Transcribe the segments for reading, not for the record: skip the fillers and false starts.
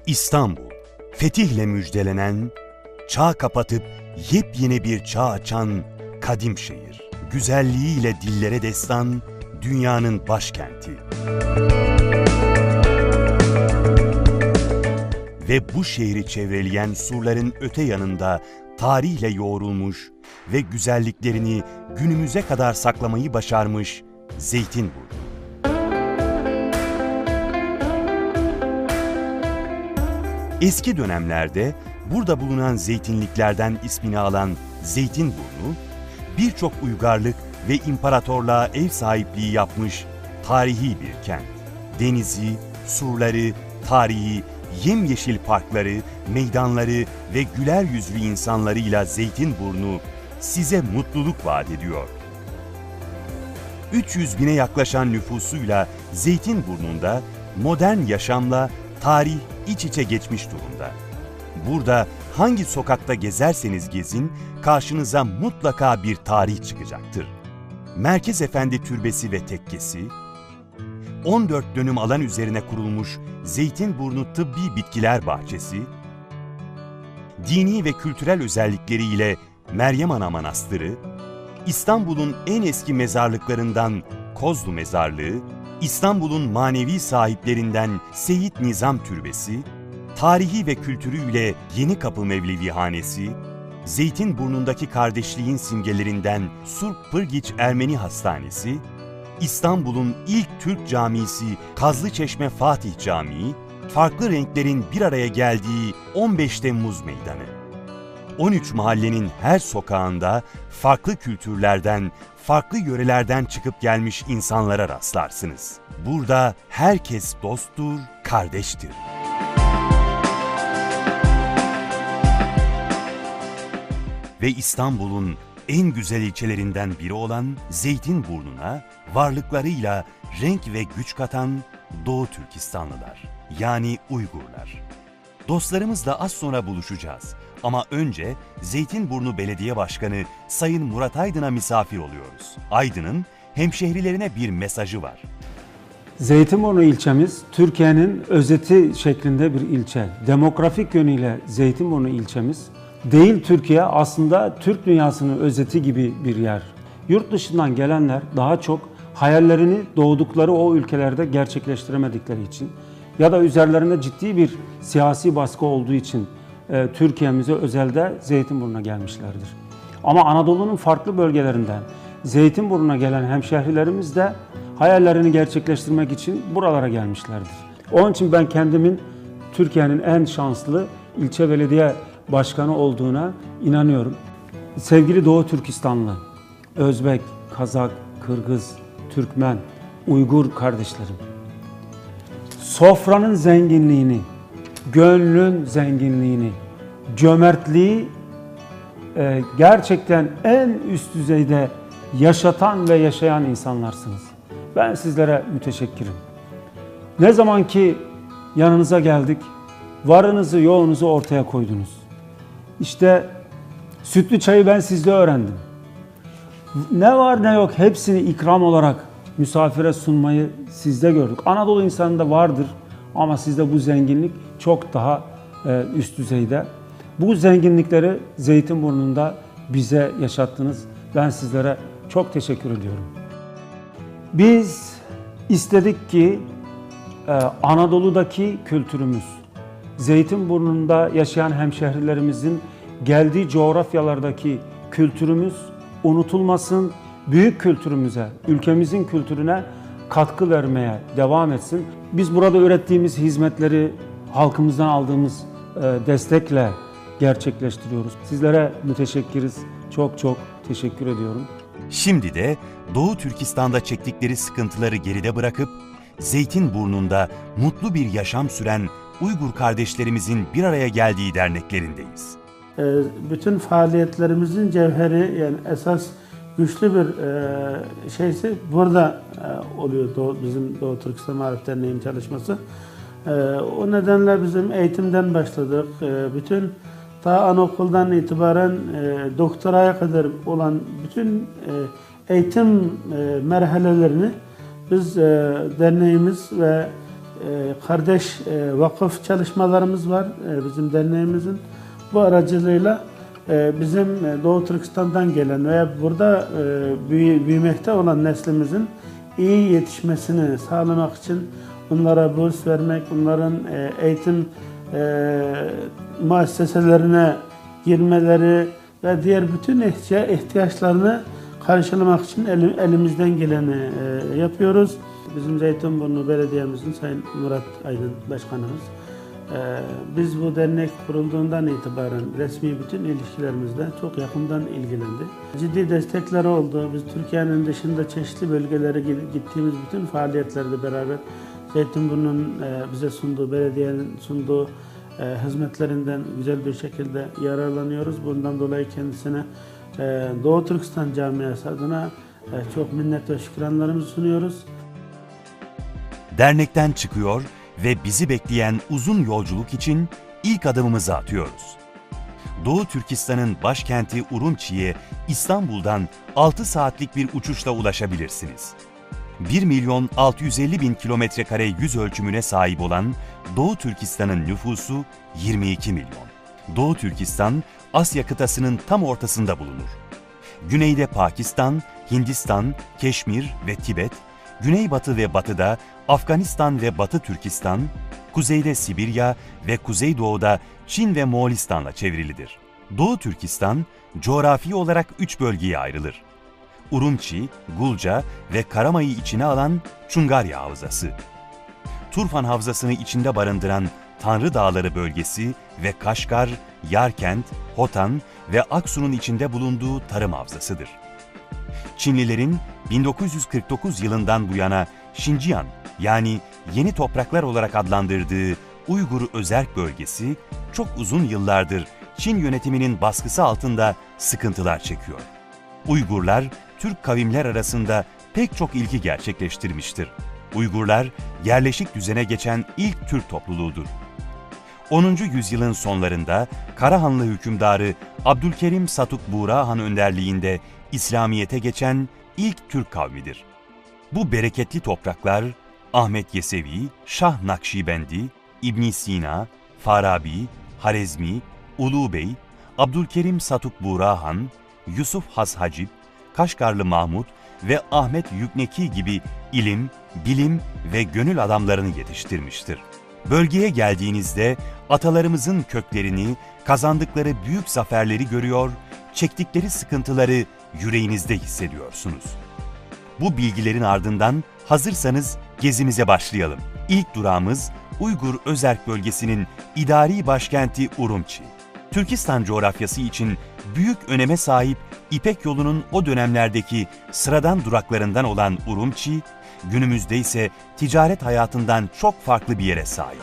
İstanbul, fetihle müjdelenen, çağ kapatıp yepyeni bir çağ açan kadim şehir. Güzelliğiyle dillere destan, dünyanın başkenti. Ve bu şehri çevreleyen surların öte yanında tarihle yoğrulmuş ve güzelliklerini günümüze kadar saklamayı başarmış Zeytinburnu. Eski dönemlerde burada bulunan zeytinliklerden ismini alan Zeytinburnu, birçok uygarlık ve imparatorluğa ev sahipliği yapmış tarihi bir kent. Denizi, surları, tarihi, yemyeşil parkları, meydanları ve güler yüzlü insanlarıyla Zeytinburnu size mutluluk vaat ediyor. 300 bine yaklaşan nüfusuyla Zeytinburnu'nda modern yaşamla tarih iç içe geçmiş durumda. Burada hangi sokakta gezerseniz gezin, karşınıza mutlaka bir tarih çıkacaktır. Merkez Efendi Türbesi ve Tekkesi, 14 dönüm alan üzerine kurulmuş Zeytinburnu Tıbbi Bitkiler Bahçesi, dini ve kültürel özellikleriyle Meryem Ana Manastırı, İstanbul'un en eski mezarlıklarından Kozlu Mezarlığı, İstanbul'un manevi sahiplerinden Seyit Nizam Türbesi, tarihi ve kültürüyle Yenikapı Mevlevihanesi, Zeytinburnu'ndaki kardeşliğin simgelerinden Surp Pırgiç Ermeni Hastanesi, İstanbul'un ilk Türk camisi Kazlıçeşme Fatih Camii, farklı renklerin bir araya geldiği 15 Temmuz Meydanı. 13 mahallenin her sokağında farklı kültürlerden, farklı yörelerden çıkıp gelmiş insanlara rastlarsınız. Burada herkes dosttur, kardeştir. Ve İstanbul'un en güzel ilçelerinden biri olan Zeytinburnu'na varlıklarıyla renk ve güç katan Doğu Türkistanlılar, yani Uygurlar. Dostlarımızla az sonra buluşacağız. Ama önce Zeytinburnu Belediye Başkanı Sayın Murat Aydın'a misafir oluyoruz. Aydın'ın hemşehrilerine bir mesajı var. Zeytinburnu ilçemiz Türkiye'nin özeti şeklinde bir ilçe. Demografik yönüyle Zeytinburnu ilçemiz değil Türkiye, aslında Türk dünyasının özeti gibi bir yer. Yurt dışından gelenler daha çok hayallerini doğdukları o ülkelerde gerçekleştiremedikleri için ya da üzerlerinde ciddi bir siyasi baskı olduğu için Türkiye'mize özelde Zeytinburnu'na gelmişlerdir. Ama Anadolu'nun farklı bölgelerinden Zeytinburnu'na gelen hemşehrilerimiz de hayallerini gerçekleştirmek için buralara gelmişlerdir. Onun için ben kendimin Türkiye'nin en şanslı ilçe belediye başkanı olduğuna inanıyorum. Sevgili Doğu Türkistanlı, Özbek, Kazak, Kırgız, Türkmen, Uygur kardeşlerim, sofranın zenginliğini, gönlün zenginliğini, cömertliği gerçekten en üst düzeyde yaşatan ve yaşayan insanlarsınız. Ben sizlere müteşekkirim. Ne zaman ki yanınıza geldik, varınızı yoğunuzu ortaya koydunuz. İşte sütlü çayı ben sizde öğrendim. Ne var ne yok hepsini ikram olarak misafire sunmayı sizde gördük. Anadolu insanında vardır ama sizde bu zenginlik çok daha üst düzeyde. Bu zenginlikleri Zeytinburnu'nda bize yaşattınız. Ben sizlere çok teşekkür ediyorum. Biz istedik ki Anadolu'daki kültürümüz, Zeytinburnu'nda yaşayan hemşehrilerimizin geldiği coğrafyalardaki kültürümüz unutulmasın, büyük kültürümüze, ülkemizin kültürüne katkı vermeye devam etsin. Biz burada ürettiğimiz hizmetleri halkımızdan aldığımız destekle gerçekleştiriyoruz. Sizlere müteşekkiriz. Çok çok teşekkür ediyorum. Şimdi de Doğu Türkistan'da çektikleri sıkıntıları geride bırakıp Zeytinburnu'nda mutlu bir yaşam süren Uygur kardeşlerimizin bir araya geldiği derneklerindeyiz. Bütün faaliyetlerimizin cevheri, yani esas güçlü bir şeysi burada oluyor, bizim Doğu Türkistan Maarif Derneği'nin çalışması. O nedenle bizim eğitimden başladık. Bütün ta anaokuldan itibaren doktoraya kadar olan bütün eğitim merhalelerini biz derneğimiz ve kardeş vakıf çalışmalarımız var bizim derneğimizin. Bu aracılığıyla bizim Doğu Türkistan'dan gelen veya burada büyümekte olan neslimizin iyi yetişmesini sağlamak için onlara burs vermek, onların eğitim müesseselerine girmeleri ve diğer bütün ihtiyaçlarını karşılamak için elimizden geleni yapıyoruz. Bizim Zeytinburnu Belediye'mizin Sayın Murat Aydın Başkanımız, biz bu dernek kurulduğundan itibaren resmi bütün ilişkilerimizle çok yakından ilgilendi. Ciddi destekleri oldu. Biz Türkiye'nin dışında çeşitli bölgelere gittiğimiz bütün faaliyetlerde beraber Zeytinburnu'nun bize sunduğu, belediyenin sunduğu hizmetlerinden güzel bir şekilde yararlanıyoruz. Bundan dolayı kendisine Doğu Türkistan Camiası adına çok minnet ve şükranlarımızı sunuyoruz. Dernekten çıkıyor ve bizi bekleyen uzun yolculuk için ilk adımımızı atıyoruz. Doğu Türkistan'ın başkenti Urumçi'ye İstanbul'dan 6 saatlik bir uçuşla ulaşabilirsiniz. 1.650.000 kilometrekare yüz ölçümüne sahip olan Doğu Türkistan'ın nüfusu 22 milyon. Doğu Türkistan, Asya kıtasının tam ortasında bulunur. Güneyde Pakistan, Hindistan, Keşmir ve Tibet, güneybatı ve batıda Afganistan ve Batı Türkistan, kuzeyde Sibirya ve kuzeydoğuda Çin ve Moğolistan'la çevrilidir. Doğu Türkistan, coğrafi olarak 3 bölgeye ayrılır. Urumçi, Gulca ve Karamay'ı içine alan Çungarya Havzası. Turfan Havzası'nı içinde barındıran Tanrı Dağları bölgesi ve Kaşgar, Yarkent, Hotan ve Aksu'nun içinde bulunduğu tarım havzasıdır. Çinlilerin 1949 yılından bu yana Şinciyan yani Yeni Topraklar olarak adlandırdığı Uygur Özerk Bölgesi çok uzun yıllardır Çin yönetiminin baskısı altında sıkıntılar çekiyor. Uygurlar, Türk kavimler arasında pek çok ilgi gerçekleştirmiştir. Uygurlar, yerleşik düzene geçen ilk Türk topluluğudur. 10. yüzyılın sonlarında Karahanlı hükümdarı Abdülkerim Satuk Buğra Han önderliğinde İslamiyet'e geçen ilk Türk kavmidir. Bu bereketli topraklar Ahmet Yesevi, Şah Nakşibendi, İbn Sina, Farabi, Harezmi, Ulu Bey, Abdülkerim Satuk Buğra Han, Yusuf Has Hacip, Kaşgarlı Mahmud ve Ahmet Yükneki gibi ilim, bilim ve gönül adamlarını yetiştirmiştir. Bölgeye geldiğinizde atalarımızın köklerini, kazandıkları büyük zaferleri görüyor, çektikleri sıkıntıları yüreğinizde hissediyorsunuz. Bu bilgilerin ardından hazırsanız gezimize başlayalım. İlk durağımız Uygur Özerk Bölgesi'nin idari başkenti Urumçi. Türkistan coğrafyası için büyük öneme sahip İpek Yolu'nun o dönemlerdeki sıradan duraklarından olan Urumçi, günümüzde ise ticaret hayatından çok farklı bir yere sahip.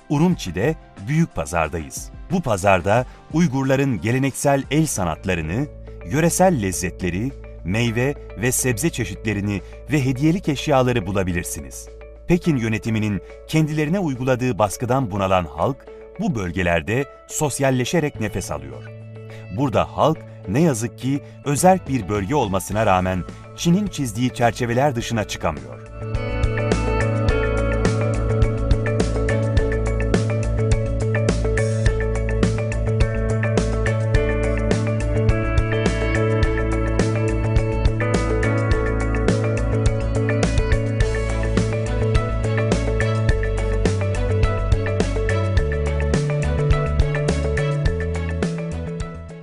Urumçi'de büyük pazardayız. Bu pazarda Uygurların geleneksel el sanatlarını, yöresel lezzetleri, meyve ve sebze çeşitlerini ve hediyelik eşyaları bulabilirsiniz. Pekin yönetiminin kendilerine uyguladığı baskıdan bunalan halk bu bölgelerde sosyalleşerek nefes alıyor. Burada halk ne yazık ki özerk bir bölge olmasına rağmen Çin'in çizdiği çerçeveler dışına çıkamıyor.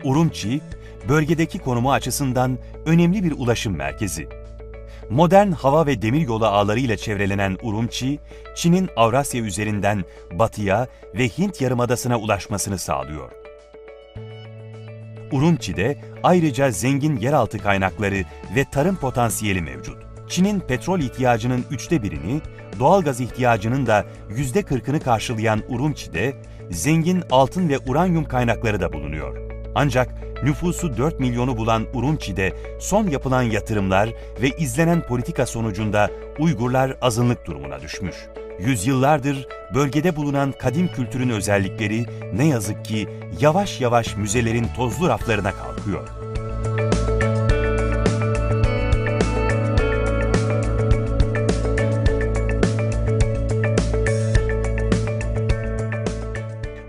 Urumçi, bölgedeki konumu açısından önemli bir ulaşım merkezi. Modern hava ve demiryolu ağlarıyla çevrelenen Urumçi, Çin'in Avrasya üzerinden batıya ve Hint Yarımadası'na ulaşmasını sağlıyor. Urumçi'de ayrıca zengin yeraltı kaynakları ve tarım potansiyeli mevcut. Çin'in petrol ihtiyacının 1/3'ünü, doğalgaz ihtiyacının da %40'ını karşılayan Urumçi'de zengin altın ve uranyum kaynakları da bulunuyor. Ancak nüfusu 4 milyonu bulan Urumçi'de son yapılan yatırımlar ve izlenen politika sonucunda Uygurlar azınlık durumuna düşmüş. Yüzyıllardır bölgede bulunan kadim kültürün özellikleri ne yazık ki yavaş yavaş müzelerin tozlu raflarına kalkıyor.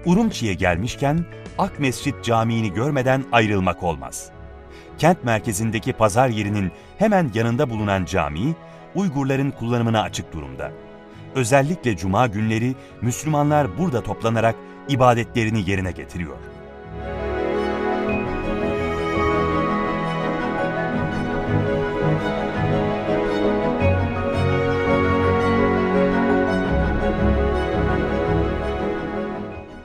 Urumçi'ye gelmişken Akmescit Camii'ni görmeden ayrılmak olmaz. Kent merkezindeki pazar yerinin hemen yanında bulunan cami, Uygurların kullanımına açık durumda. Özellikle cuma günleri Müslümanlar burada toplanarak ibadetlerini yerine getiriyor.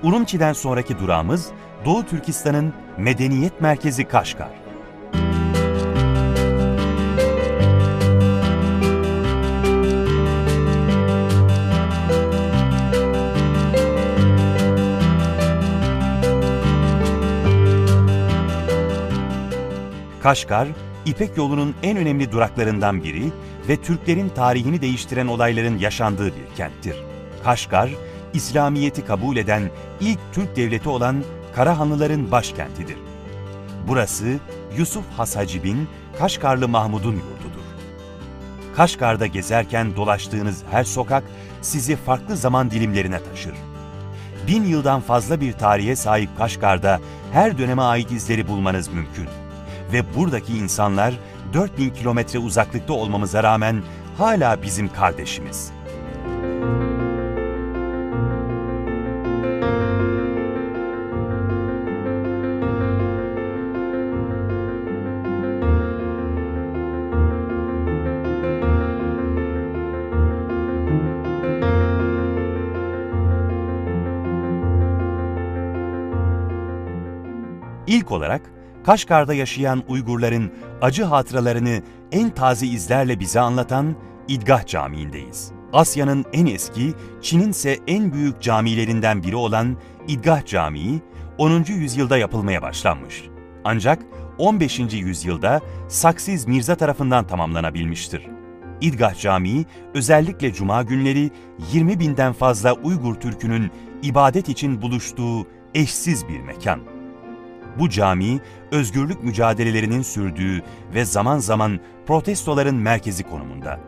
Urumçi'den sonraki durağımız Doğu Türkistan'ın medeniyet merkezi Kaşgar. Kaşgar, İpek Yolu'nun en önemli duraklarından biri ve Türklerin tarihini değiştiren olayların yaşandığı bir kenttir. Kaşgar, İslamiyet'i kabul eden ilk Türk devleti olan Karahanlıların başkentidir. Burası Yusuf Has Hacib'in Kaşgarlı Mahmud'un yurdudur. Kaşgar'da gezerken dolaştığınız her sokak sizi farklı zaman dilimlerine taşır. 1000 yıldan fazla bir tarihe sahip Kaşgar'da her döneme ait izleri bulmanız mümkün. Ve buradaki insanlar 4000 kilometre uzaklıkta olmamıza rağmen hala bizim kardeşimiz. İlk olarak Kaşgar'da yaşayan Uygurların acı hatıralarını en taze izlerle bize anlatan İdgah Camii'ndeyiz. Asya'nın en eski, Çin'in ise en büyük camilerinden biri olan İdgah Camii, 10. yüzyılda yapılmaya başlanmış. Ancak 15. yüzyılda Saksiz Mirza tarafından tamamlanabilmiştir. İdgah Camii, özellikle cuma günleri 20.000'den fazla Uygur Türk'ünün ibadet için buluştuğu eşsiz bir mekan. Bu cami, özgürlük mücadelelerinin sürdüğü ve zaman zaman protestoların merkezi konumunda.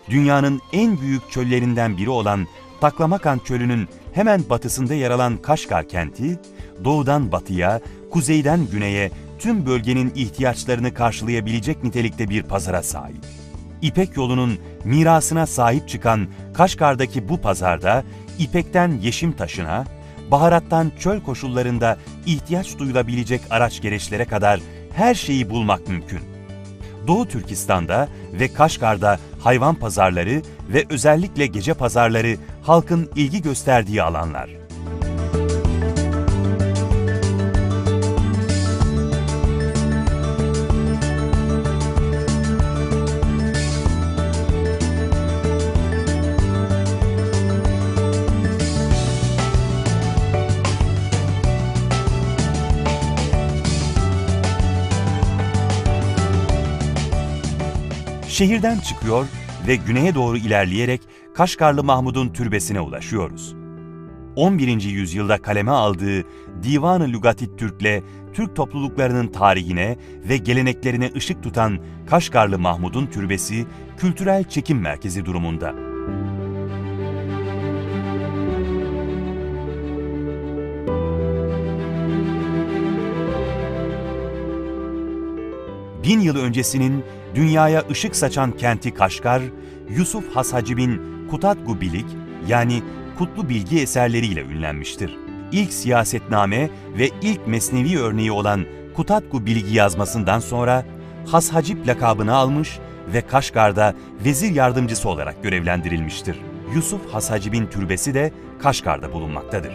Dünyanın en büyük çöllerinden biri olan Taklamakan Çölü'nün hemen batısında yer alan Kaşgar kenti, doğudan batıya, kuzeyden güneye tüm bölgenin ihtiyaçlarını karşılayabilecek nitelikte bir pazara sahip. İpek Yolu'nun mirasına sahip çıkan Kaşgar'daki bu pazarda ipekten yeşim taşına, baharattan çöl koşullarında ihtiyaç duyulabilecek araç gereçlere kadar her şeyi bulmak mümkün. Doğu Türkistan'da ve Kaşgar'da hayvan pazarları ve özellikle gece pazarları halkın ilgi gösterdiği alanlar. Şehirden çıkıyor ve güneye doğru ilerleyerek Kaşgarlı Mahmud'un türbesine ulaşıyoruz. 11. yüzyılda kaleme aldığı Divan-ı Lügat-ı Türk'le Türk topluluklarının tarihine ve geleneklerine ışık tutan Kaşgarlı Mahmud'un türbesi kültürel çekim merkezi durumunda. Bin yıl öncesinin dünyaya ışık saçan kenti Kaşgar, Yusuf Has Hacib'in Kutatgu Bilik yani kutlu bilgi eserleriyle ünlenmiştir. İlk siyasetname ve ilk mesnevi örneği olan Kutatgu Bilgi yazmasından sonra Has Hacib lakabını almış ve Kaşgar'da vezir yardımcısı olarak görevlendirilmiştir. Yusuf Has Hacib'in türbesi de Kaşgar'da bulunmaktadır.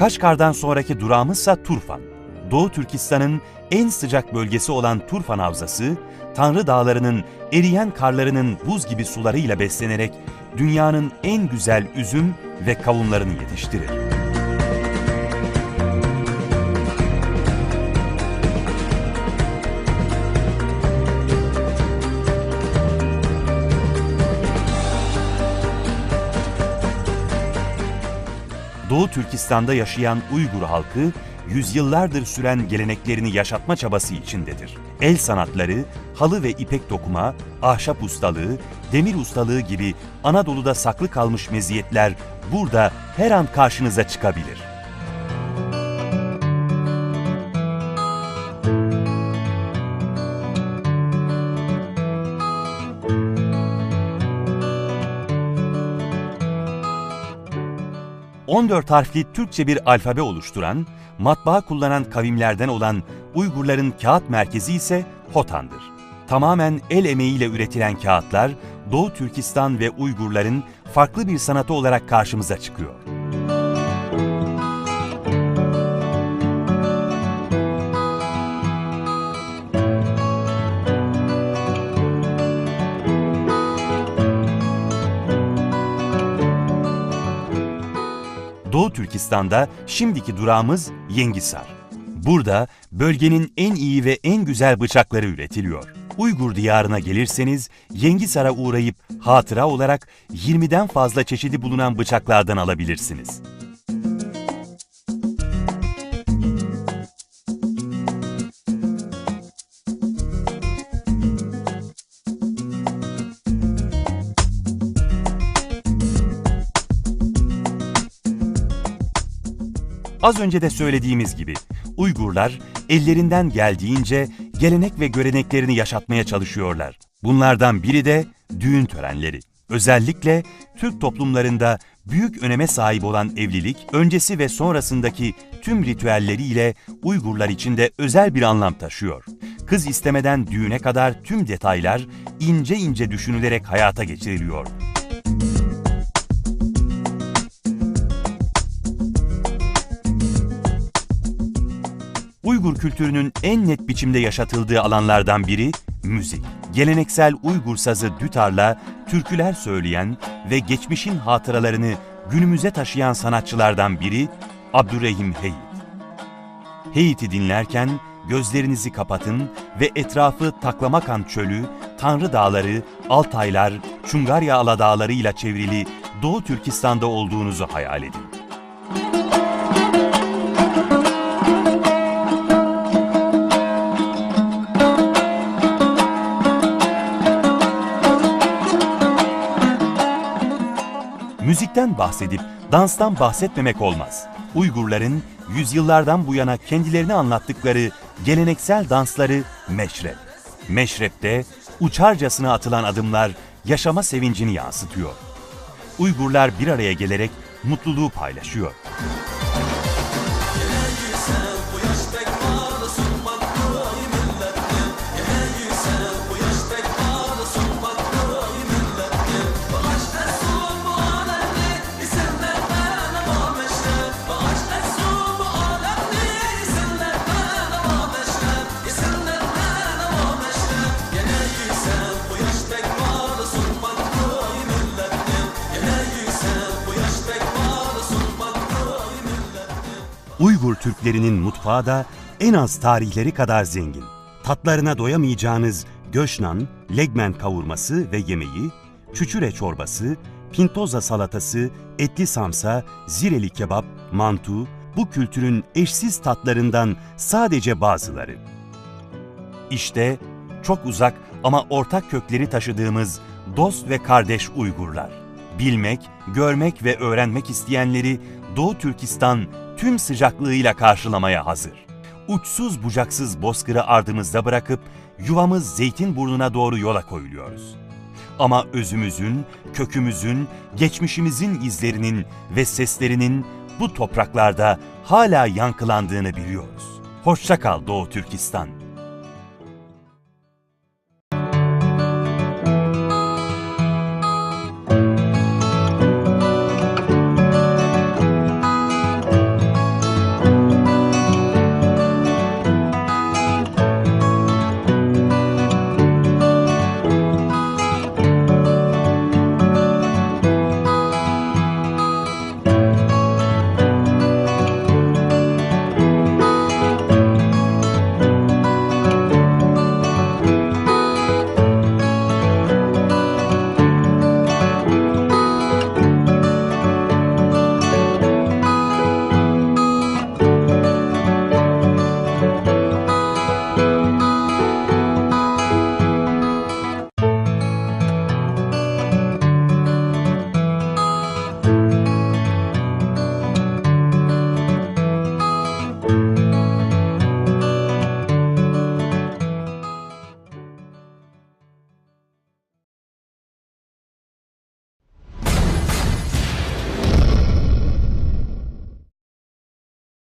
Kaşgar'dan sonraki durağımızsa Turfan. Doğu Türkistan'ın en sıcak bölgesi olan Turfan Havzası, Tanrı Dağları'nın eriyen karlarının buz gibi sularıyla beslenerek dünyanın en güzel üzüm ve kavunlarını yetiştirir. Doğu Türkistan'da yaşayan Uygur halkı, yüzyıllardır süren geleneklerini yaşatma çabası içindedir. El sanatları, halı ve ipek dokuma, ahşap ustalığı, demir ustalığı gibi Anadolu'da saklı kalmış meziyetler burada her an karşınıza çıkabilir. ...14 harfli Türkçe bir alfabe oluşturan, matbaa kullanan kavimlerden olan Uygurların kağıt merkezi ise Hotan'dır. Tamamen el emeğiyle üretilen kağıtlar, Doğu Türkistan ve Uygurların farklı bir sanatı olarak karşımıza çıkıyor. Doğu Türkistan'da şimdiki durağımız Yengisar. Burada bölgenin en iyi ve en güzel bıçakları üretiliyor. Uygur diyarına gelirseniz Yengisar'a uğrayıp hatıra olarak 20'den fazla çeşidi bulunan bıçaklardan alabilirsiniz. Az önce de söylediğimiz gibi Uygurlar ellerinden geldiğince gelenek ve göreneklerini yaşatmaya çalışıyorlar. Bunlardan biri de düğün törenleri. Özellikle Türk toplumlarında büyük öneme sahip olan evlilik, öncesi ve sonrasındaki tüm ritüelleriyle Uygurlar için de özel bir anlam taşıyor. Kız istemeden düğüne kadar tüm detaylar ince ince düşünülerek hayata geçiriliyor. Uygur kültürünün en net biçimde yaşatıldığı alanlardan biri müzik. Geleneksel Uygur sazı dütarla türküler söyleyen ve geçmişin hatıralarını günümüze taşıyan sanatçılardan biri Abdurrahim Heyit. Heyit'i dinlerken gözlerinizi kapatın ve etrafı Taklamakan Çölü, Tanrı Dağları, Altaylar, Çungarya Aladağları ile çevrili Doğu Türkistan'da olduğunuzu hayal edin. Müzikten bahsedip danstan bahsetmemek olmaz. Uygurların yüzyıllardan bu yana kendilerini anlattıkları geleneksel dansları meşrep. Meşrep'te uçarcasına atılan adımlar yaşama sevincini yansıtıyor. Uygurlar bir araya gelerek mutluluğu paylaşıyor. Uygur Türklerinin mutfağı da en az tarihleri kadar zengin. Tatlarına doyamayacağınız göşnan, legmen kavurması ve yemeği, çüçüre çorbası, pintoza salatası, etli samsa, zireli kebap, mantu, bu kültürün eşsiz tatlarından sadece bazıları. İşte çok uzak ama ortak kökleri taşıdığımız dost ve kardeş Uygurlar. Bilmek, görmek ve öğrenmek isteyenleri Doğu Türkistan tüm sıcaklığıyla karşılamaya hazır. Uçsuz bucaksız bozkırı ardımızda bırakıp yuvamız Zeytinburnu'na doğru yola koyuluyoruz. Ama özümüzün, kökümüzün, geçmişimizin izlerinin ve seslerinin bu topraklarda hala yankılandığını biliyoruz. Hoşça kal Doğu Türkistan.